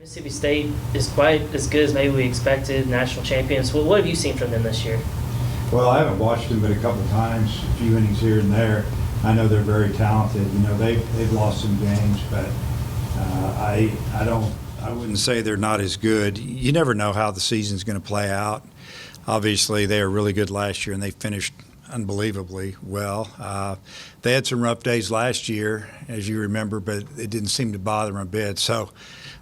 Mississippi State is quite as good as maybe we expected, national champions. What have you seen from them this year? Well, I haven't watched them but a couple of times, a few innings here and there. I know they're very talented. You know, they've lost some games, but I wouldn't say they're not as good. You never know how the season's going to play out. Obviously, they were really good last year, and they finished unbelievably well. They had some rough days last year, as you remember, but it didn't seem to bother them a bit. So,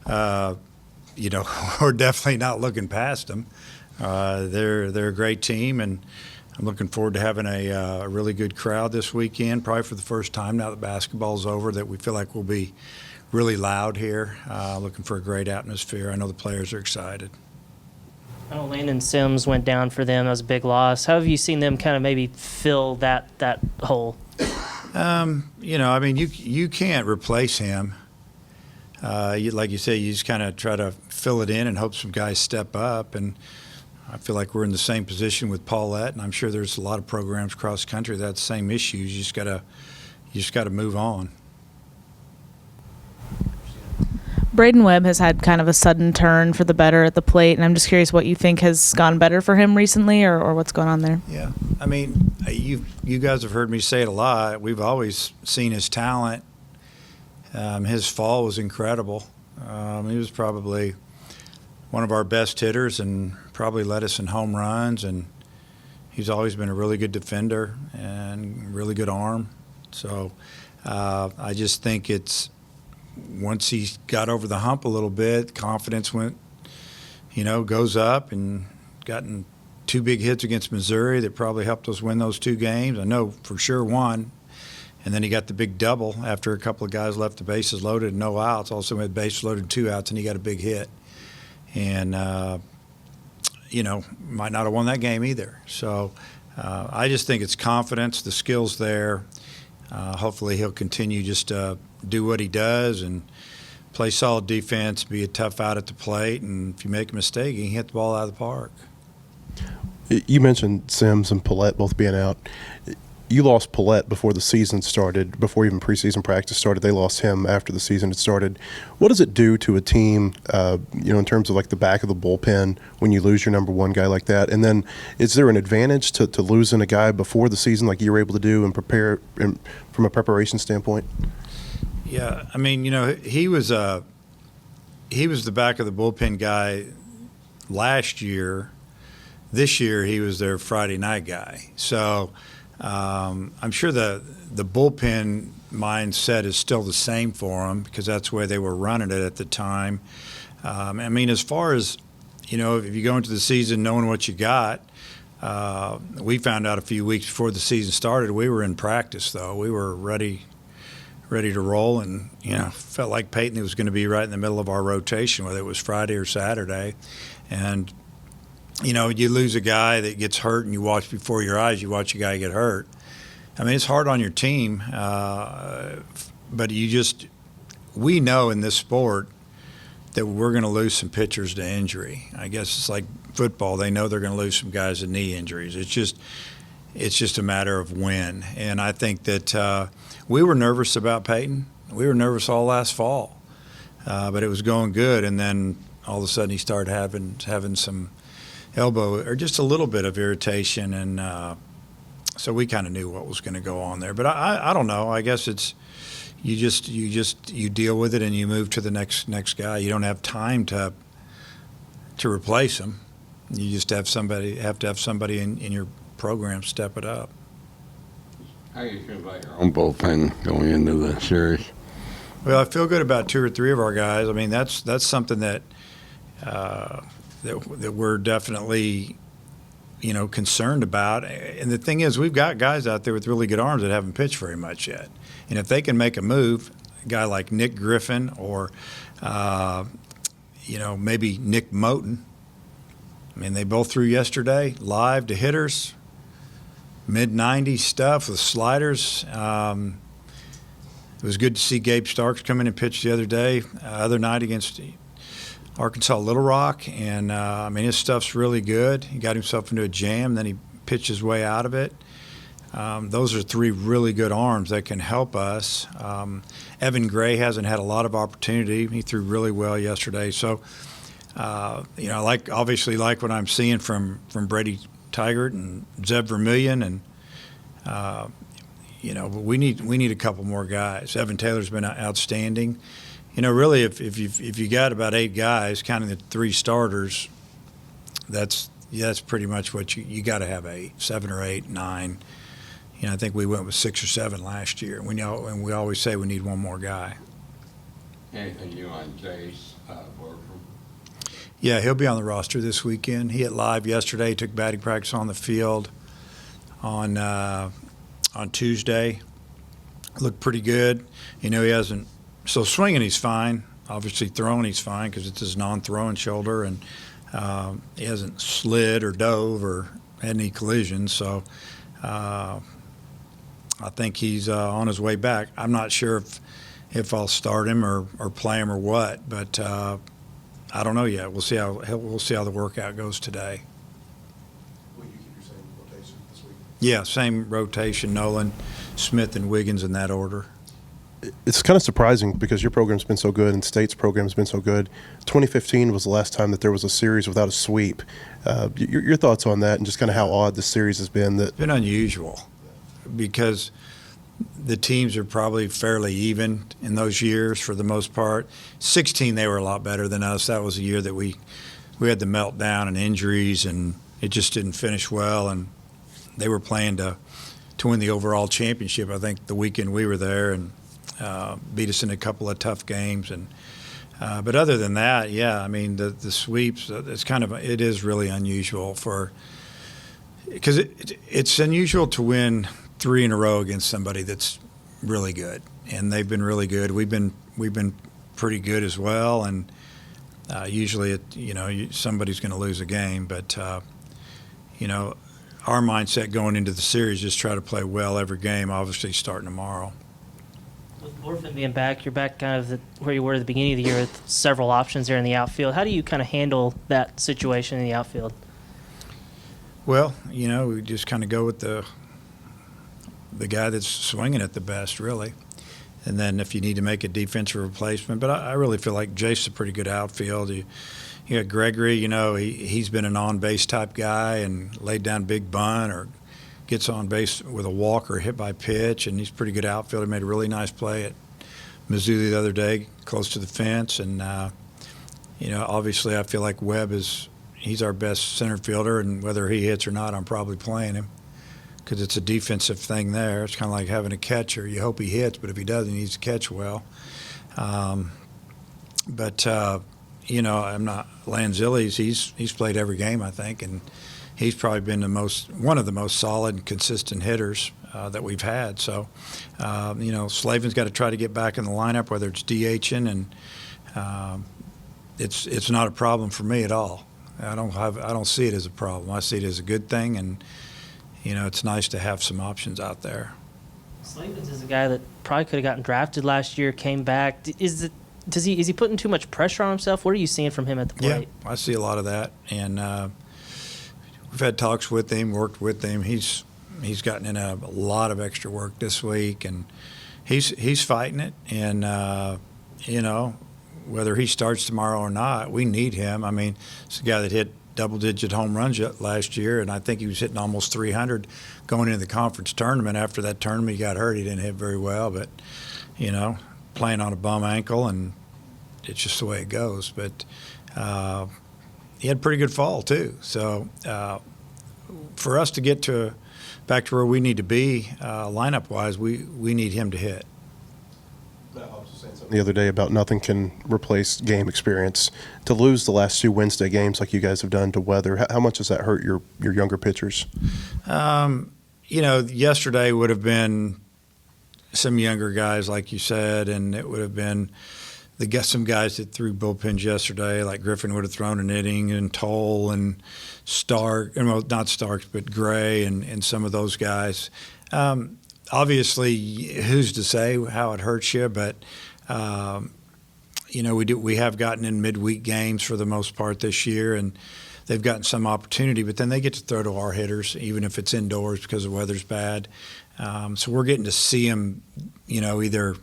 you know, we're definitely not looking past them. They're a great team, and I'm looking forward to having a really good crowd this weekend, probably for the first time now that basketball's over, that we feel like we'll be really loud here. Looking for a great atmosphere. I know the players are excited. I know Landon Sims went down for them. That was a big loss. How have you seen them kind of maybe fill that hole? You know, I mean, you can't replace him. Like you say, you just kind of try to fill it in and hope some guys step up. And I feel like we're in the same position with Paulette, and I'm sure there's a lot of programs across the country that have the same issues. You just gotta move on. Braden Webb has had kind of a sudden turn for the better at the plate, and I'm just curious what you think has gone better for him recently, or what's going on there. Yeah, I mean, you guys have heard me say it a lot. We've always seen his talent. His fall was incredible. He was probably one of our best hitters and probably led us in home runs, and he's always been a really good defender and really good arm. So I just think it's once he got over the hump a little bit, confidence goes up, and gotten 2 big hits against Missouri that probably helped us win those 2 games. I know for sure one. And then he got the big double after a couple of guys left the bases loaded and no outs. Also had bases loaded 2 outs, and he got a big hit. And, you know, might not have won that game either. So I just think it's confidence, the skill's there. Hopefully he'll continue just to do what he does and play solid defense, be a tough out at the plate, and if you make a mistake, he can hit the ball out of the park. You mentioned Sims and Paulette both being out. You lost Paulette before the season started, before even preseason practice started. They lost him after the season had started. What does it do to a team, in terms of like the back of the bullpen when you lose your number 1 guy like that? And then is there an advantage to losing a guy before the season like you were able to do and prepare from a preparation standpoint? Yeah, I mean, you know, he was the back of the bullpen guy last year. This year he was their Friday night guy. So I'm sure the bullpen mindset is still the same for them because that's the way they were running it at the time. I mean, as far as, you know, if you go into the season knowing what you got, we found out a few weeks before the season started. We were in practice, though. We were ready to roll, and, you know, felt like Peyton was going to be right in the middle of our rotation, whether it was Friday or Saturday. And you know, you lose a guy that gets hurt and you watch before your eyes, you watch a guy get hurt. I mean, it's hard on your team, but we know in this sport that we're going to lose some pitchers to injury. I guess it's like football. They know they're going to lose some guys to knee injuries. It's just a matter of when. And I think that we were nervous about Peyton. We were nervous all last fall, but it was going good. And then all of a sudden he started having some elbow or just a little bit of irritation, and so we kind of knew what was going to go on there. But I don't know. I guess it's you deal with it and you move to the next guy. You don't have time to replace him. You just have to have somebody in your program step it up. How do you feel about your own bullpen going into the series? Well, I feel good about 2 or 3 of our guys. I mean, that's something that we're definitely, you know, concerned about. And the thing is, we've got guys out there with really good arms that haven't pitched very much yet. And if they can make a move, a guy like Nick Griffin or, you know, maybe Nick Moten. I mean, they both threw yesterday live to hitters, mid-90s stuff with sliders. It was good to see Gabe Starks come in and pitch the other night against Arkansas Little Rock, and I mean, his stuff's really good. He got himself into a jam, then he pitched his way out of it. Those are three really good arms that can help us. Evan Gray hasn't had a lot of opportunity. He threw really well yesterday. So, I obviously like what I'm seeing from Brady Tigert and Zeb Vermillion, and but we need a couple more guys. Evan Taylor's been outstanding. Really, if you got about 8 guys, counting the 3 starters, that's pretty much what you got to have 8, 7 or 8, 9. I think we went with 6 or 7 last year. And we always say we need one more guy. Anything you on Jace Borgman? Yeah, he'll be on the roster this weekend. He hit live yesterday. Took batting practice on the field on Tuesday. Looked pretty good. He hasn't. So swinging, he's fine. Obviously throwing, he's fine because it's his non-throwing shoulder, and he hasn't slid or dove or had any collisions. So I think he's on his way back. I'm not sure if I'll start him or play him or what, but I don't know yet. We'll see how the workout goes today. Will you keep your same rotation this week? Yeah, same rotation: Nolan, Smith, and Wiggins in that order. It's kind of surprising because your program's been so good and State's program's been so good. 2015 was the last time that there was a series without a sweep. Your thoughts on that and just kind of how odd the series has been? It's been unusual because the teams are probably fairly even in those years for the most part. 16, they were a lot better than us. That was a year that we had the meltdown and injuries, and it just didn't finish well. And they were playing to win the overall championship, I think, the weekend we were there, and beat us in a couple of tough games. And but other than that, yeah, I mean the sweeps. It is really unusual because it's unusual to win 3 in a row against somebody that's really good, and they've been really good. We've been pretty good as well, and usually somebody's going to lose a game, but our mindset going into the series is try to play well every game. Obviously, starting tomorrow. With Orphan being back, you're back kind of where you were at the beginning of the year with several options there in the outfield. How do you kind of handle that situation in the outfield? Well, we just kind of go with the guy that's swinging it the best, really. And then if you need to make a defensive replacement, but I really feel like Jace's a pretty good outfield. You got Gregory, he's been an on-base type guy and laid down big bunt or gets on base with a walk or hit by pitch, and he's a pretty good outfielder. Made a really nice play at Missoula the other day, close to the fence. And, obviously I feel like Webb he's our best center fielder, and whether he hits or not, I'm probably playing him because it's a defensive thing there. It's kind of like having a catcher. You hope he hits, but if he doesn't, he needs to catch well. I'm not Lanzilli's. He's played every game, I think, and he's probably been one of the most solid and consistent hitters that we've had. So, Slavin's got to try to get back in the lineup, whether it's DHing, and it's not a problem for me at all. I don't see it as a problem. I see it as a good thing, and it's nice to have some options out there. Slavens is a guy that probably could have gotten drafted last year, came back. Is he putting too much pressure on himself? What are you seeing from him at the plate? Yeah, I see a lot of that, and we've had talks with him, worked with him. He's gotten in a lot of extra work this week, and he's fighting it. And whether he starts tomorrow or not, we need him. I mean, it's a guy that hit double-digit home runs last year, and I think he was hitting almost 300 going into the conference tournament. After that tournament, he got hurt. He didn't hit very well, but playing on a bum ankle, and it's just the way it goes. But he had a pretty good fall too. So for us to get back to where we need to be lineup-wise, we need him to hit. The other day about nothing can replace game experience. To lose the last 2 Wednesday games like you guys have done to weather, how much does that hurt your younger pitchers? Yesterday would have been some younger guys, like you said, and it would have been some guys that threw bullpens yesterday, like Griffin would have thrown an inning, and Toll and Stark, and well, not Starks, but Gray and some of those guys. Obviously, who's to say how it hurts you, but we have gotten in midweek games for the most part this year, and they've gotten some opportunity, but then they get to throw to our hitters, even if it's indoors because the weather's bad. So we're getting to see them, either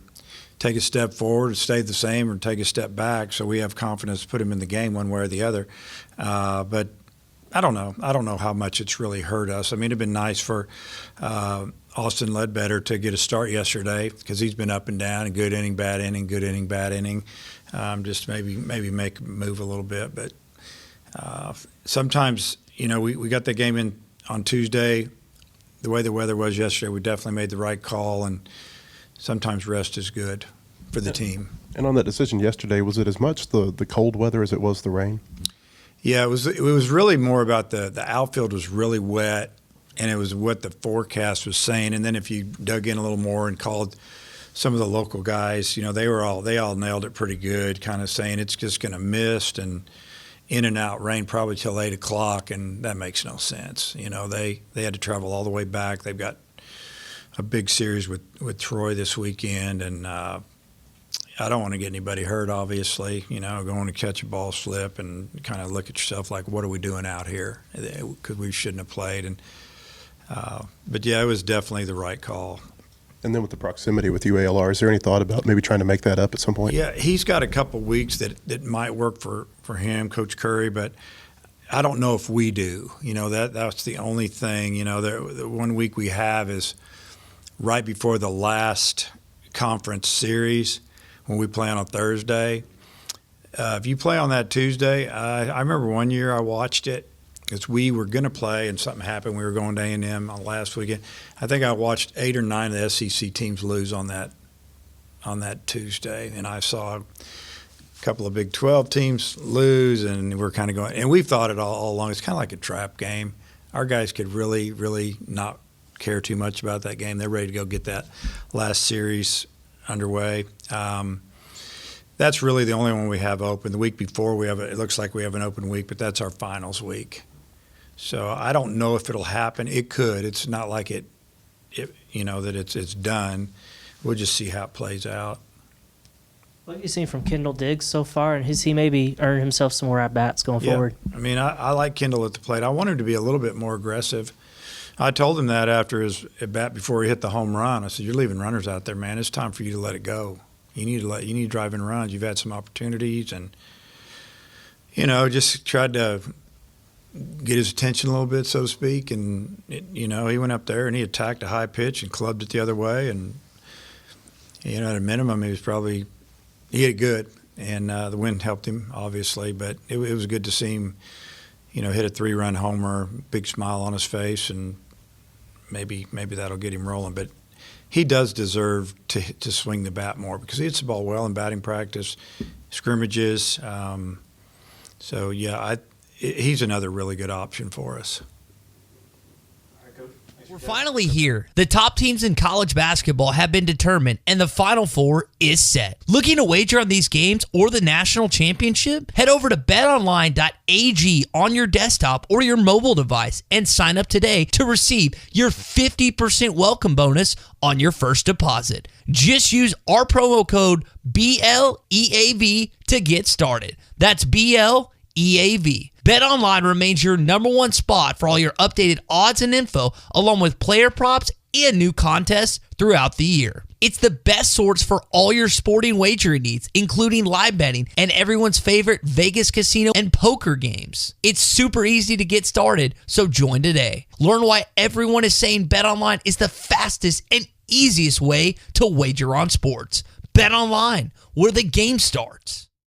take a step forward or stay the same or take a step back. So we have confidence to put them in the game one way or the other. But I don't know. I don't know how much it's really hurt us. I mean, it'd been nice for Austin Ledbetter to get a start yesterday because he's been up and down, a good inning, bad inning, good inning, bad inning. Just maybe make a move a little bit. But sometimes, we got that game in on Tuesday. The way the weather was yesterday, we definitely made the right call, and sometimes rest is good for the team. And on that decision yesterday, was it as much the cold weather as it was the rain? Yeah, it was really more about the outfield was really wet, and it was what the forecast was saying. And then if you dug in a little more and called some of the local guys, they all nailed it pretty good, kind of saying it's just going to mist and in and out rain probably till 8 o'clock, and that makes no sense. They had to travel all the way back. They've got a big series with Troy this weekend, and I don't want to get anybody hurt, obviously, going to catch a ball slip and kind of look at yourself like, what are we doing out here? Because we shouldn't have played. But, yeah, it was definitely the right call. And then with the proximity with UALR, is there any thought about maybe trying to make that up at some point? Yeah, he's got a couple weeks that might work for him, Coach Curry, but I don't know if we do. That's the only thing. The 1 week we have is right before the last conference series when we play on a Thursday. If you play on that Tuesday, I remember one year I watched it because we were going to play and something happened. We were going to A&M on last weekend. I think I watched 8 or 9 of the SEC teams lose on that Tuesday, and I saw a couple of Big 12 teams lose, and we're kind of going. And we've thought it all along. It's kind of like a trap game. Our guys could really, really not care too much about that game. They're ready to go get that last series underway. That's really the only one we have open. The week before it looks like we have an open week, but that's our finals week. So I don't know if it'll happen. It could. It's not like that it's done. We'll just see how it plays out. What have you seen from Kendall Diggs so far, and has he maybe earned himself some more at-bats going forward? I mean, I like Kendall at the plate. I want him to be a little bit more aggressive. I told him that after his at-bat before he hit the home run. I said, you're leaving runners out there, man. It's time for you to let it go. You need to drive in runs. You've had some opportunities, and, just tried to get his attention a little bit, so to speak. And, he went up there and he attacked a high pitch and clubbed it the other way. And, at a minimum, he hit it good. And the wind helped him, obviously. But it was good to see him, hit a 3-run homer, big smile on his face, and maybe that'll get him rolling. But he does deserve to swing the bat more because he hits the ball well in batting practice, scrimmages. So, yeah, he's another really good option for us. We're finally here. The top teams in college basketball have been determined, and the Final Four is set. Looking to wager on these games or the national championship? Head over to betonline.ag on your desktop or your mobile device and sign up today to receive your 50% welcome bonus on your first deposit. Just use our promo code BLEAV to get started. That's BLEAV. BetOnline remains your number one spot for all your updated odds and info, along with player props and new contests throughout the year. It's the best source for all your sporting wagering needs, including live betting and everyone's favorite Vegas casino and poker games. It's super easy to get started, so join today. Learn why everyone is saying BetOnline is the fastest and easiest way to wager on sports. BetOnline, where the game starts.